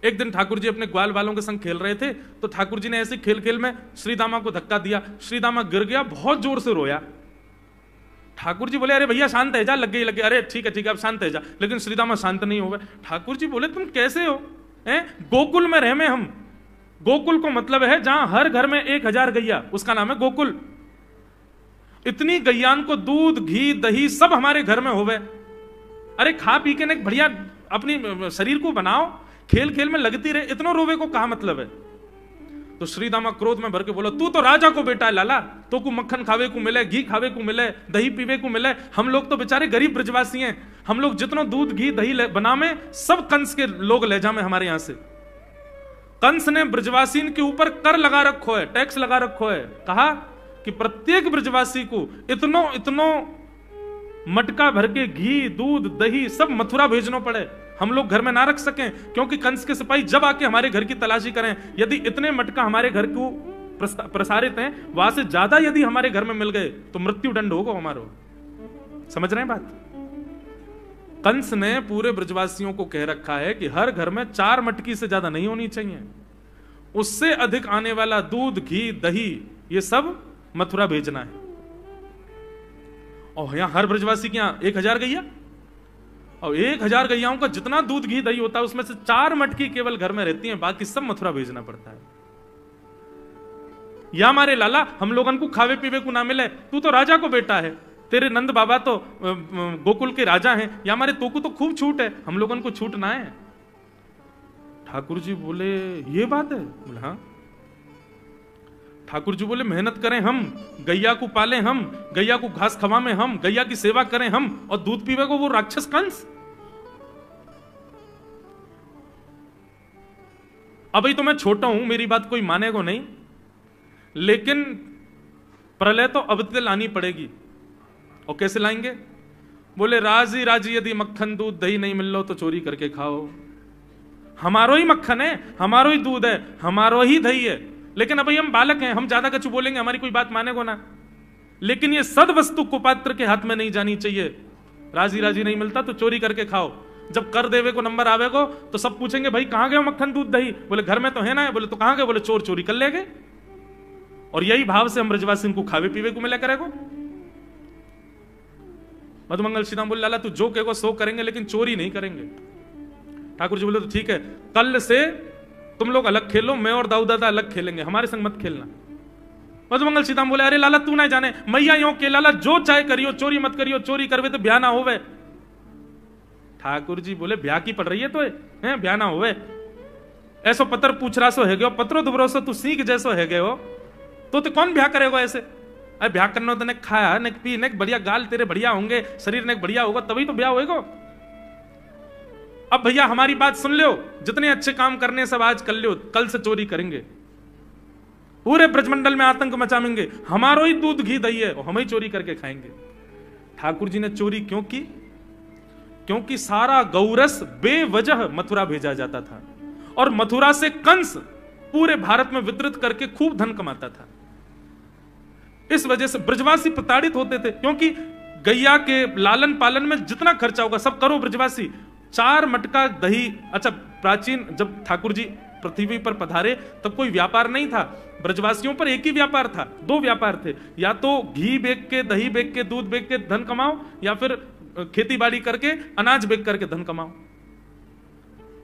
Speaker 1: एक दिन ठाकुर जी अपने ग्वाल वालों के संग खेल रहे थे, तो ठाकुर जी ने ऐसे खेल खेल में श्रीदामा को धक्का दिया, श्रीदामा गिर गया, बहुत जोर से रोया। ठाकुर जी बोले अरे भैया शांत है जा, लग गई लग गई, अरे ठीक है अब शांत है जा, लेकिन श्रीदामा शांत नहीं हुआ। ठाकुर जी बोले तुम कैसे हो? गोकुल में रहे में हम, गोकुल को मतलब है जहां हर घर में 1000 गैया, उसका नाम है गोकुल। इतनी गैयान को दूध घी दही सब हमारे घर में होवे, अरे खा पी के न बढ़िया अपनी शरीर को बनाओ, खेल खेल में लगती रहे, इतना रोवे को कहा मतलब है? तो श्रीदामा क्रोध में भर के बोला तू तो राजा को बेटा है लाला, तो को मक्खन खावे को मिले, घी खावे को मिले, दही पीवे को मिले, हम लोग तो बेचारे गरीब ब्रजवासी हैं, हम लोग जितना दूध घी दही बना में सब कंस के लोग ले जा में हमारे यहां से। कंस ने ब्रजवासी के ऊपर कर लगा रखो है, टैक्स लगा रखो है, कहा कि प्रत्येक ब्रजवासी को इतनो मटका भर के घी दूध दही सब मथुरा भेजना पड़े, हम लोग घर में ना रख सकें, क्योंकि कंस के सिपाही जब आके हमारे घर की तलाशी करें, यदि इतने मटका हमारे घर को प्रसारित हैं, वहां से ज्यादा यदि हमारे घर में मिल गए तो मृत्यु दंड होगा हमारा। समझ रहे हैं बात? कंस ने पूरे ब्रजवासियों को कह रखा है कि हर घर में 4 मटकी से ज्यादा नहीं होनी चाहिए, उससे अधिक आने वाला दूध घी दही ये सब मथुरा भेजना है। और यहां हर ब्रजवासी के यहां 1000 गैया, और 1000 गैयाओं का जितना दूध घी दही होता है उसमें से 4 मटकी केवल घर में रहती हैं, बाकी सब मथुरा भेजना पड़ता है। या हमारे लाला हम लोगन को खावे पीवे को ना मिले, तू तो राजा को बेटा है, तेरे नंद बाबा तो गोकुल के राजा हैं, या हमारे तो को तो खूब छूट है, हम लोगन को छूट ना है। ठाकुर जी बोले ये बात है? बोले हाँ। ठाकुर जी बोले मेहनत करें हम, गैया को पालें हम, गैया को घास खवाएं हम, गैया की सेवा करें हम, और दूध पीवे को वो राक्षस कंस। अभी तो मैं छोटा हूं, मेरी बात कोई मानेगा नहीं, लेकिन प्रलय तो अब तक लानी पड़ेगी। और कैसे लाएंगे? बोले राजी राजी यदि मक्खन दूध दही नहीं मिल लो तो चोरी करके खाओ, हमारो ही मक्खन है, हमारो ही दूध है, हमारो ही दही है, लेकिन अभी हम बालक हैं, हम ज्यादा कछु बोलेंगे हमारी कोई बात मानेगो ना। लेकिन ये सद वस्तु कुपात्र के हाथ में नहीं जानी चाहिए, राजी राजी नहीं मिलता तो चोरी करके खाओ। जब कर देवे को नंबर आवेगो तो सब पूछेंगे भाई कहां गए मक्खन दूध दही? बोले घर में तो है ना। बोले तो कहां गए? बोले चोर चोरी कर ले गए। और यही भाव से हम ब्रजवासी को खावे पीवे को मिला करेगो। मधुमंगल श्रीराम बोले लाला तू जो कहेगो सो करेंगे, लेकिन चोरी नहीं करेंगे। ठाकुर जी बोले तो ठीक है, कल से तुम लोग अलग खेलो, मैं और दाऊ दादा अलग खेलेंगे, हमारे संग मत खेलना। मधुमंगल सीताराम बोले अरे लाला तू ना जाने, मैया यो के लाला जो चाहे करियो, चोरी मत करियो, चोरी करवे तो ब्याह ना होवे। ठाकुर जी बोले ब्याह की पड़ रही है तो है ब्याह ना होवे, ऐसो पत्र पूछ रहा सो है गयो, पत्रो दुबरो सो तू सीख जैसो है गयो, तो कौन ब्याह करेगा ऐसे? अरे ब्याह करना तो ने खाया ने पी ने बढ़िया गाल तेरे बढ़िया होंगे, शरीर ने बढ़िया होगा तभी तो ब्याह होएगा। अब भैया हमारी बात सुन लो, जितने अच्छे काम करने सब आज कर लो, कल से चोरी करेंगे, पूरे ब्रजमंडल में आतंक मचाएंगे, हमारो ही दूध घी दही है और हम ही चोरी करके खाएंगे। ठाकुर जी ने चोरी क्यों की? क्योंकि सारा गौरस बेवजह मथुरा भेजा जाता था और मथुरा से कंस पूरे भारत में वितरित करके खूब धन कमाता था। इस वजह से ब्रजवासी प्रताड़ित होते थे, क्योंकि गैया के लालन पालन में जितना खर्चा होगा सब करो ब्रजवासी। 4 मटका दही। अच्छा, प्राचीन जब ठाकुर जी पृथ्वी पर पधारे तब कोई व्यापार नहीं था, ब्रजवासियों पर एक ही व्यापार था, 2 व्यापार थे, या तो घी बेच के, दही बेच के, दूध बेच के धन कमाओ, या फिर खेती बाड़ी करके अनाज बेच करके धन कमाओ।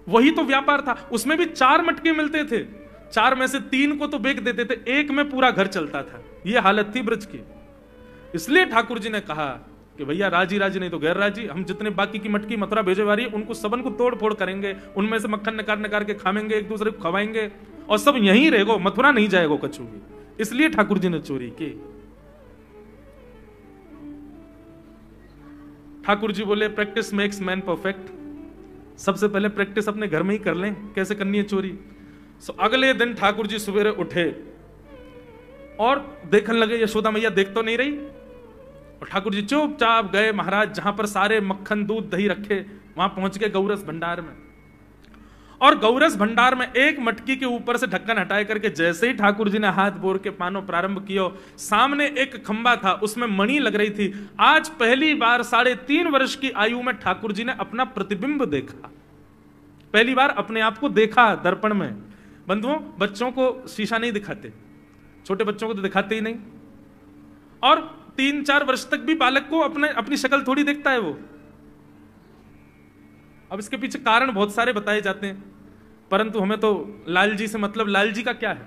Speaker 1: वही तो व्यापार था। उसमें भी 4 मटके मिलते थे, 4 में से 3 को तो बेच देते थे, 1 में पूरा घर चलता था। यह हालत थी ब्रज की। इसलिए ठाकुर जी ने कहा कि भैया राजी राजी नहीं तो गैर राजी, हम जितने बाकी की मटकी मथुरा भेजे वाली उनको सबन को तोड़ फोड़ करेंगे, उनमें से मक्खन निकाल निकाल के खाएंगे, एक दूसरे को खवाएंगे और सब यहीं रहेगो, मथुरा नहीं जाएगो कछु भी। इसलिए ठाकुर जी ने चोरी की। ठाकुर जी बोले प्रैक्टिस मेक्स मैन परफेक्ट। सबसे पहले प्रैक्टिस अपने घर में ही कर लें कैसे करनी है चोरी। अगले दिन ठाकुर जी सवेरे उठे और देखने लगे यशोदा मैया देख तो नहीं रही, और ठाकुर जी चुपचाप गए महाराज जहां पर सारे मक्खन दूध दही रखे, वहां पहुंच गए गौरस भंडार में। और गौरस भंडार में एक मटकी के ऊपर से ढक्कन हटाए करके जैसे ही ठाकुर जी ने हाथ बोर के पानो प्रारंभ किया, सामने एक खंबा था, उसमें मणि लग रही थी। आज पहली बार 3.5 वर्ष की आयु में ठाकुर जी ने अपना प्रतिबिंब देखा, पहली बार अपने आप को देखा दर्पण में। बंधुओं, बच्चों को शीशा नहीं दिखाते, छोटे बच्चों को तो दिखाते ही नहीं, और 3-4 वर्ष तक भी बालक को अपनी शक्ल थोड़ी देखता है वो। अब इसके पीछे कारण बहुत सारे बताए जाते हैं, परंतु हमें तो लाल जी से मतलब। लाल जी का क्या है?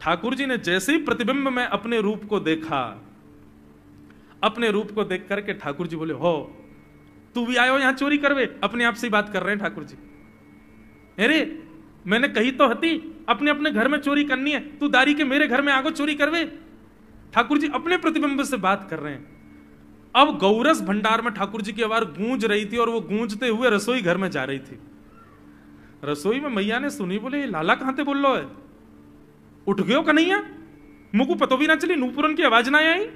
Speaker 1: ठाकुर जी ने जैसे ही प्रतिबिंब में अपने रूप को देखा, अपने रूप को देख करके ठाकुर जी बोले, हो तू भी आयो यहां चोरी करवे? अपने आप से ही बात कर रहे हैं ठाकुर जी। अरे मैंने कही तो हती अपने अपने घर में चोरी करनी है, तू दारी के मेरे घर में आगो चोरी करवे? ठाकुर जी अपने प्रतिबिंब से बात कर रहे हैं। अब गौरस भंडार में ठाकुर जी की आवाज गूंज रही थी, और वो गूंजते हुए रसोई घर में जा रही थी। रसोई में मैया ने सुनी, बोले लाला कहां ते बोल लो है? उठ गयो कन्हैया? मुझको पतो भी ना चली, नूपुरन की आवाज ना आई।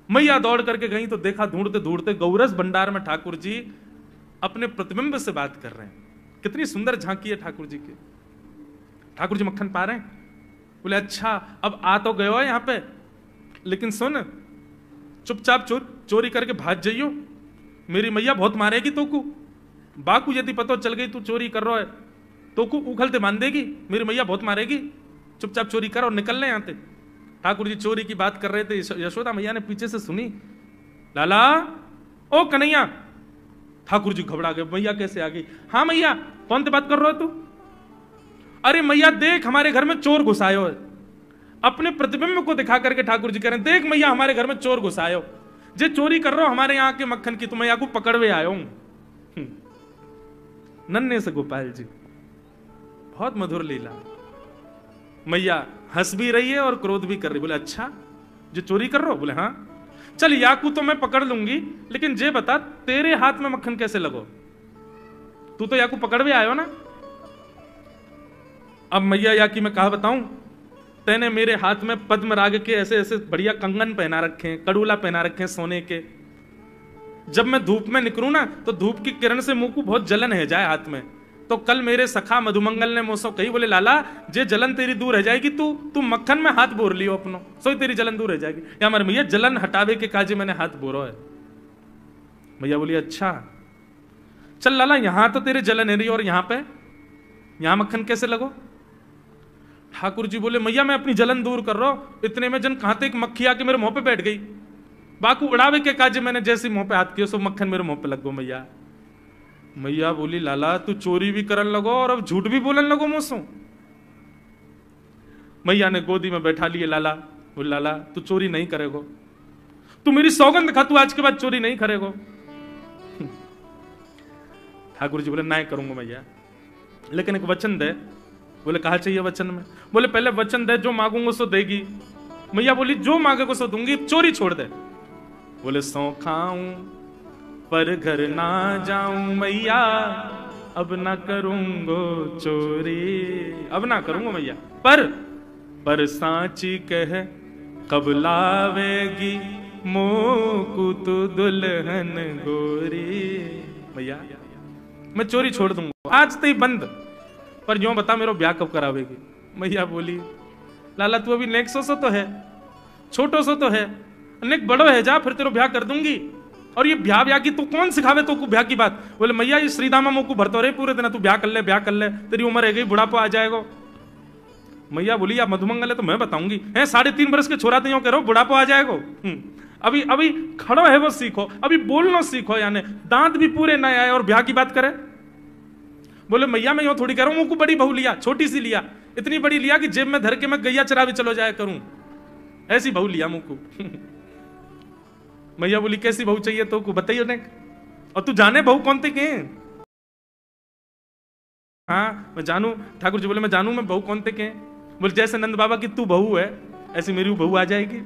Speaker 1: मैया दौड़ करके गई तो देखा ढूंढते ढूंढते गौरस भंडार में ठाकुर जी अपने प्रतिबिंब से बात कर रहे हैं। कितनी सुंदर झांकी है ठाकुर जी की। ठाकुर जी मक्खन पा रहे हैं। बोले अच्छा अब आ तो गयो है यहां पे, लेकिन सुन चुपचाप चोरी करके भाग जाइयो, मेरी मैया बहुत मारेगी तो को। बाकू यदि पतो चल गई तू चोरी कर रहा है तो को उखलते मान देगी, मेरी मैया बहुत मारेगी। चुपचाप चोरी कर और निकल ले यहां से। ठाकुर जी चोरी की बात कर रहे थे, यशोदा मैया ने पीछे से सुनी, लाला ओ कन्हैया। ठाकुर जी घबरा गए, मैया कैसे आ गई? हाँ मैया, कौन से बात कर रहे हो तू? अरे मैया देख हमारे घर में चोर घुसायो है। अपने प्रतिबिंब को दिखा करके ठाकुर जी कह रहे हैं, देख मैया हमारे घर में चोर घुसायो, जे चोरी कर रहा हो हमारे यहाँ के मक्खन की, तो मैया को पकड़वे आयो हूं। नन्हे से गोपाल जी, बहुत मधुर लीला। मैया हंस भी रही है और क्रोध भी कर रही। बोले अच्छा जो चोरी कर रहा हो? बोले हाँ। चल याकू तो मैं पकड़ लूंगी, लेकिन जे बता तेरे हाथ में मक्खन कैसे लगो? तू तो याकू पकड़वे आयो ना। अब मैया याकी मैं कहा बताऊं, तेने मेरे हाथ में पद्म राग के ऐसे ऐसे बढ़िया कंगन पहना रखे हैं, कड़ूला पहना रखे हैं सोने के। जब मैं धूप में निकलूं ना तो धूप की किरण से मुंह को बहुत जलन है जाए हाथ में। तो कल मेरे सखा मधुमंगल ने मुझसे कही, बोले लाला जे जलन तेरी दूर रह जाएगी, तू मक्खन में हाथ बोर लियो अपनो, सो तेरी जलन दूर रह जाएगी। या हमारे भैया जलन हटावे के काजे मैंने हाथ बोरो है। भैया बोली अच्छा चल लाला, यहां तो तेरे जलन है रही और यहां मक्खन कैसे लगो? ठाकुर जी बोले मैया मैं अपनी जलन दूर कर रहा हूं। इतने में जन कहां एक मक्खी आके मेरे मुंह पे बैठ गई। बाकू उड़ावे के काजे मैंने जैसे मुंह पे हाथ किया, सो मक्खन मेरे मुंह पे लग गो। मैया बोली लाला तू चोरी भी करन लगो और अब झूठ भी बोलन लगो मुझसे। मैया ने गोदी में बैठा लिए लाला। बोले लाला तू चोरी नहीं करेगो, तू मेरी सौगंध खा, तू आज के बाद चोरी नहीं करेगो। ठाकुर जी बोले नहीं करूंगा मैया, लेकिन एक वचन दे। बोले कहा चाहिए वचन में? बोले पहले वचन दे, जो मांगूंगा सो देगी। मैया बोली जो मांगेगा सो दूंगी, चोरी छोड़ दे। बोले सौ खाऊं पर घर ना जाऊं मैया, अब ना करूंगो चोरी। अब ना करूंगा मैया, पर सांची कह कब लावेगी मोकू तू दुल्हन गोरी। मैया मैं चोरी छोड़ दूंगा, आज तो ही बंद, पर यूं बता मेरा ब्याह कब करावेगी? मैया बोली लाला तू अभी नेक सो तो है, छोटो सो तो है, नेक बड़ो है, जा फिर तेरो ब्याह कर दूंगी। और ये ब्याह की तू कौन सिखावे तो को ब्याह की बात? बोले मैया ये श्रीदामा मोकू भरतो रहे पूरे दिन, तू ब्याह कर ले, तेरी उम्र है गई, बुढ़ापा आ जाएगा। मैया बोली आप मधुमंगल है तो मैं बताऊंगी, है 3.5 बरस के छोरा तो कह बुढ़ापा आ जाएगा। अभी अभी खड़ो है वो सीखो, अभी बोलना सीखो, यानी दांत भी पूरे न आए और ब्याह की बात करे। बोले मैया मैं यूं थोड़ी कह रहा हूं, मुझको बड़ी बहू लिया, छोटी सी लिया, इतनी बड़ी लिया कि जेब में धर के मैं गैया चरा भी चलो जाया करूं, ऐसी बहू लिया मुझको। मैया बोली कैसी बहू चाहिए तो बताइए ने, और तू जाने बहू कौन थे के? हाँ मैं जानू। ठाकुर जी बोले मैं जानू मैं बहू कौन थे के? बोले जैसे नंद बाबा की तू बहू है ऐसी मेरी बहू आ जाएगी।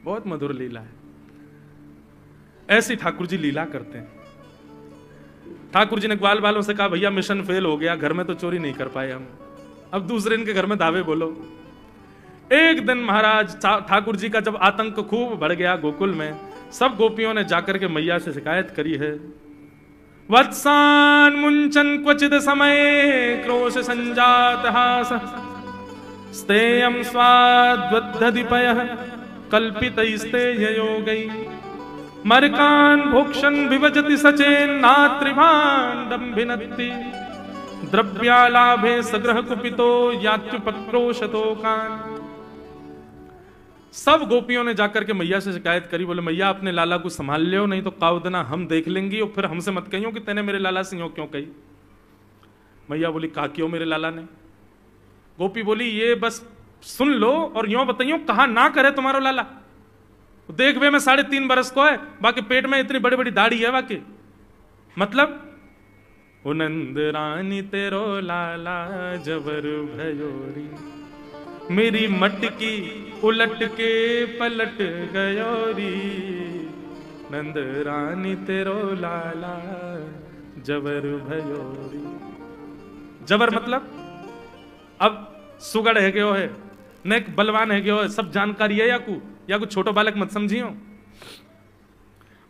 Speaker 1: बहुत मधुर लीला है, ऐसी ठाकुर जी लीला करते हैं। ठाकुर जी ने ग्वाल बालों से कहा भैया मिशन फेल हो गया, घर में तो चोरी नहीं कर पाए हम, अब दूसरे इनके घर में दावे बोलो। एक दिन महाराज ठाकुर जी का जब आतंक खूब बढ़ गया गोकुल में, सब गोपियों ने जाकर के मैया से शिकायत करी है। वत्सान मुंचन क्वचिद समय क्रोश संजात हास स्तेयम स्वाद्वद्धदिपयः कल्पितैस्तेययोगै मरकान भोक्षण विभजति सचेन नात्रिभाण्डं भिनत्ति द्रव्यालाभे सग्रह कुपितो यात्युपक्रोशतोकान। सब गोपियों ने जाकर के मैया से शिकायत करी, बोले मैया अपने लाला को संभाल लियो, नहीं तो कावदना हम देख लेंगी और फिर हमसे मत कहियो कि तेने मेरे लाला से यूं क्यों कही। मैया बोली कहा क्यों मेरे लाला ने? गोपी बोली ये बस सुन लो और यूं बताइयो कहा ना करे तुम्हारा लाला। देख वे मैं 3.5 बरस को है, बाकी पेट में इतनी बड़ी बड़ी दाढ़ी है बाकी, मतलब नंद रानी तेरो लाला जबर भयोरी, मेरी मटकी उलट के पलट गयोरी, नंद रानी तेरो लाला जबर भयोरी। जबर मतलब अब सुगड़ है गयो है, नेक बलवान है गयो है, सब जानकारी है या कुछ छोटो बालक मत समझियो।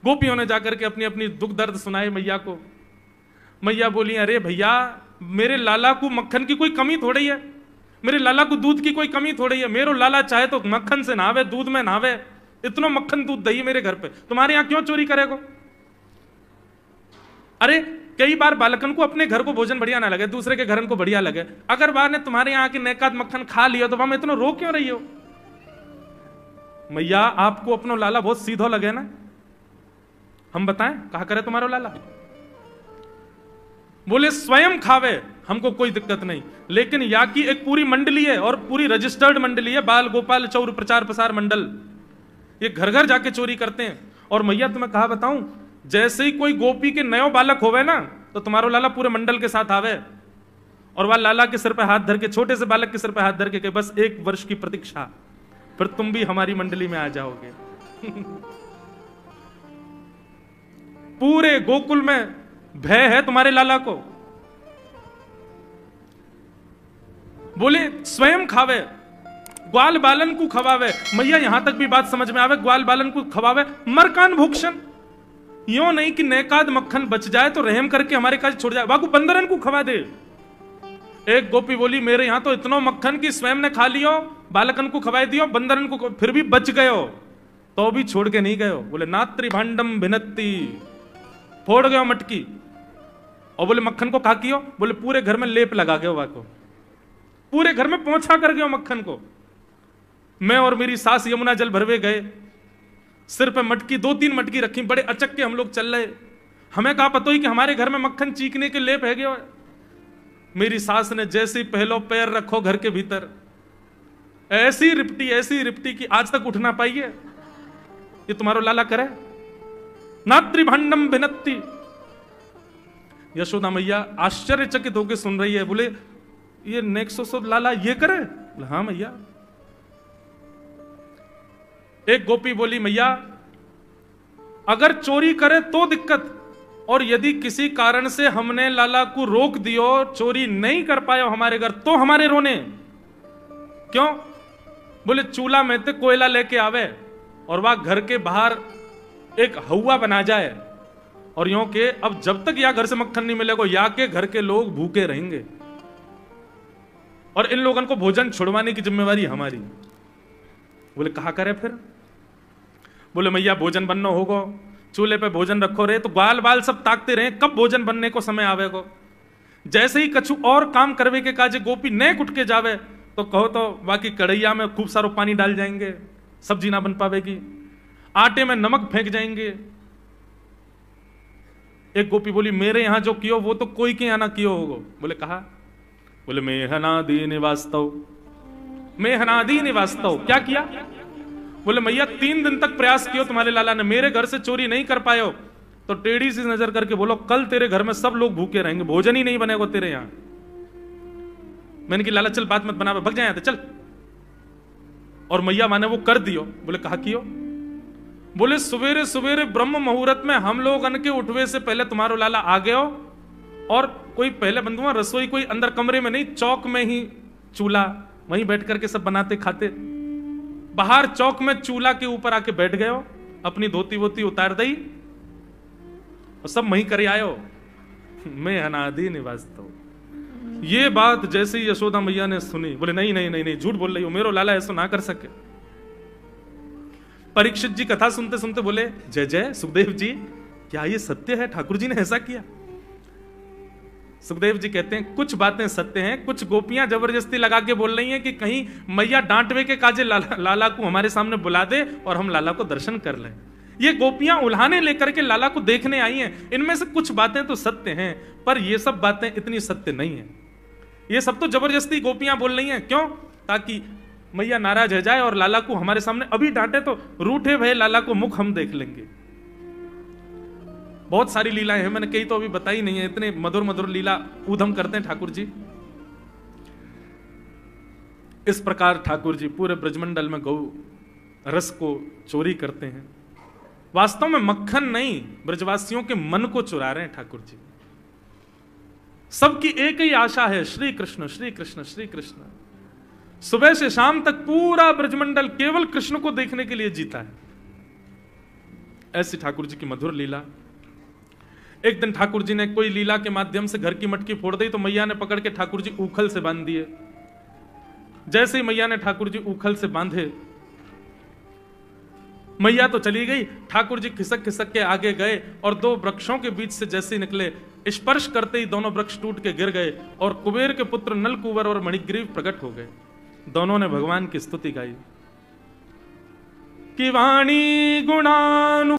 Speaker 1: गोपियों ने जाकर के अपनी अपनी दुख दर्द सुनाए मैया को। मैया बोली अरे भैया मेरे लाला को मक्खन की कोई कमी थोड़ी है, मेरे लाला को दूध की कोई कमी थोड़ी है, मेरो लाला चाहे तो मक्खन से नहावे, दूध में नहावे, इतना मक्खन दूध दही मेरे घर पे, तुम्हारे यहां क्यों चोरी करेगो? अरे कई बार बालकन को अपने घर को भोजन बढ़िया ना लगे, दूसरे के घर को बढ़िया लगे, अगर बार ने तुम्हारे यहां के नेकात मक्खन खा लिया तो वहां इतना रो क्यों रही हो? मैया आपको अपना लाला बहुत सीधो लगे ना, हम बताएं कहा करे तुम्हारा लाला? बोले स्वयं खावे हमको कोई दिक्कत नहीं, लेकिन या की एक पूरी मंडली है और पूरी रजिस्टर्ड मंडली है, बाल गोपाल चौर प्रचार प्रसार मंडल, ये घर घर जाके चोरी करते हैं। और मैया तुम्हें कहा बताऊं, जैसे ही कोई गोपी के नयो बालक होवे ना तो तुम्हारो लाला पूरे मंडल के साथ आवे और वह लाला के सिर पे हाथ धर के, छोटे से बालक के सिर पे हाथ धर के बस 1 वर्ष की प्रतीक्षा, फिर तुम भी हमारी मंडली में आ जाओगे। पूरे गोकुल में भय है तुम्हारे लाला को। बोले स्वयं खावे, ग्वाल बालन को खवावे। मैया यहां तक भी बात समझ में आवे, ग्वाल बालन को खवावे, मरकान भूक्षण, यो नहीं कि नेकाद मक्खन बच जाए तो रहम करके हमारे काज छोड़ जाए, वाकू बंदरन को खवा दे। एक गोपी बोली मेरे यहां तो इतना मक्खन की स्वयं ने खा लियो, बालकन को खवाई दियो, बंदरन को फिर भी बच गयो तो भी छोड़ के नहीं गयो। बोले नात्री भांडम भिनत्ती, फोड़ गयो मटकी। और बोले मक्खन को खा कियो? बोले पूरे घर में लेप लगा गयो, वाको पूरे घर में पहुंचा कर गयो मक्खन को। मैं और मेरी सास यमुना जल भरवे गए, सिर पे मटकी 2-3 मटकी रखी, बड़े अचक के हम लोग चल रहे, हमें कहा पता ही कि हमारे घर में मक्खन चीकने के लेप है गयो। मेरी सास ने जैसे ही पहलो पैर रखो घर के भीतर, ऐसी रिपटी कि आज तक उठ ना पाई है। ये तुम्हारो लाला करे? नात्री भांडम भिनत्ती। यशोदा मैया आश्चर्यचकित होकर सुन रही है, बोले ये नेक्सो लाला ये करे? हाँ मैया। एक गोपी बोली मैया अगर चोरी करे तो दिक्कत, और यदि किसी कारण से हमने लाला को रोक दियो, चोरी नहीं कर पायो हमारे घर, तो हमारे रोने क्यों? बोले चूल्हा में तो कोयला लेके आवे और वह घर के बाहर एक हवा बना जाए और यों के अब जब तक या घर से मक्खन नहीं मिलेगा या के घर के लोग भूखे रहेंगे और इन लोगों को भोजन छुड़वाने की जिम्मेवारी हमारी। बोले कहा करे फिर? बोले मैया भोजन बनना होगा, चूल्हे पे भोजन रखो रहे, तो बाल बाल सब ताकते रहे कब भोजन बनने को समय आवेगो। जैसे ही कछु और काम करवे के काजे गोपी ने उठ के जावे तो कहो तो बाकी कढ़ैया में खूब सारो पानी डाल जाएंगे, सब्जी ना बन पावेगी, आटे में नमक फेंक जाएंगे। एक गोपी बोली मेरे यहां जो कियो वो तो कोई के यहां ना कियो होगो। बोले कहा? बोले मेहनादी निवास्तव, मेहनादी निवास्तव। क्या किया? बोले मैया 3 दिन तक प्रयास किया तुम्हारे लाला ने, मेरे घर से चोरी नहीं कर पाए हो, तो टेढ़ी सी नजर करके बोलो कल तेरे घर में सब लोग भूखे रहेंगे, भोजन ही नहीं बनेगा तेरे यहां। मैंने कि लाला चल बात मत बना, भग जाए चल। और मैया माने वो कर दियो। बोले कहा कियो? बोले सवेरे सवेरे ब्रह्म मुहूर्त में हम लोग अन के उठवे से पहले तुम्हारो लाला आ गए हो, और कोई पहले बंधुआ रसोई कोई अंदर कमरे में नहीं, चौक में ही चूल्हा, वहीं बैठ करके सब बनाते खाते। बाहर चौक में चूल्हा के ऊपर आके बैठ गए हो, अपनी धोती वोती उतार दी और सब वहीं करे आयो। मैं अनादि निवास्तव। ये बात जैसे ही यशोदा मैया ने सुनी, बोले नहीं नहीं नहीं नहीं झूठ बोल रही हो, मेरो लाला ऐसा ना कर सके। परीक्षित जी कथा सुनते सुनते बोले जय जय सुखदेव जी, क्या ये सत्य है? ठाकुर जी ने ऐसा किया? सुखदेव जी कहते हैं कुछ बातें सत्य हैं, कुछ गोपियां जबरदस्ती लगा के बोल रही हैं कि कहीं मैया डांटवे के काजे लाला को हमारे सामने बुला दे और हम लाला को दर्शन कर लें। ये गोपियां उल्हाने लेकर के लाला को देखने आई हैं। इनमें से कुछ बातें तो सत्य हैं, पर ये सब बातें इतनी सत्य नहीं है। ये सब तो जबरदस्ती गोपियां बोल रही हैं। क्यों? ताकि मैया नाराज हो जाए और लाला को हमारे सामने अभी डांटे तो रूठे भय लाला को मुख हम देख लेंगे। बहुत सारी लीलाएं हैं, मैंने कई तो अभी बताई नहीं है, इतने मधुर मधुर लीला ऊधम करते हैं ठाकुर जी। इस प्रकार ठाकुर जी पूरे ब्रजमंडल में गौ रस को चोरी करते हैं। वास्तव में मक्खन नहीं, ब्रजवासियों के मन को चुरा रहे हैं ठाकुर जी। सबकी एक ही आशा है, श्री कृष्ण श्री कृष्ण श्री कृष्ण। सुबह से शाम तक पूरा ब्रजमंडल केवल कृष्ण को देखने के लिए जीता है। ऐसी ठाकुर जी की मधुर लीला। एक दिन ठाकुर जी ने कोई लीला के माध्यम से घर की मटकी फोड़ दी, तो मैया ने पकड़ के ठाकुर जी ऊखल से बांध दिए। जैसे ही मैया ने ठाकुर जी ऊखल से बांधे, मैया तो चली गई, ठाकुर जी खिसक खिसक के आगे गए और 2 वृक्षों के बीच से जैसे ही निकले, स्पर्श करते ही दोनों वृक्ष टूट के गिर गए और कुबेर के पुत्र नलकुबर और मणिग्रीव प्रकट हो गए। दोनों ने भगवान की स्तुति गाई कि वाणी गुणानु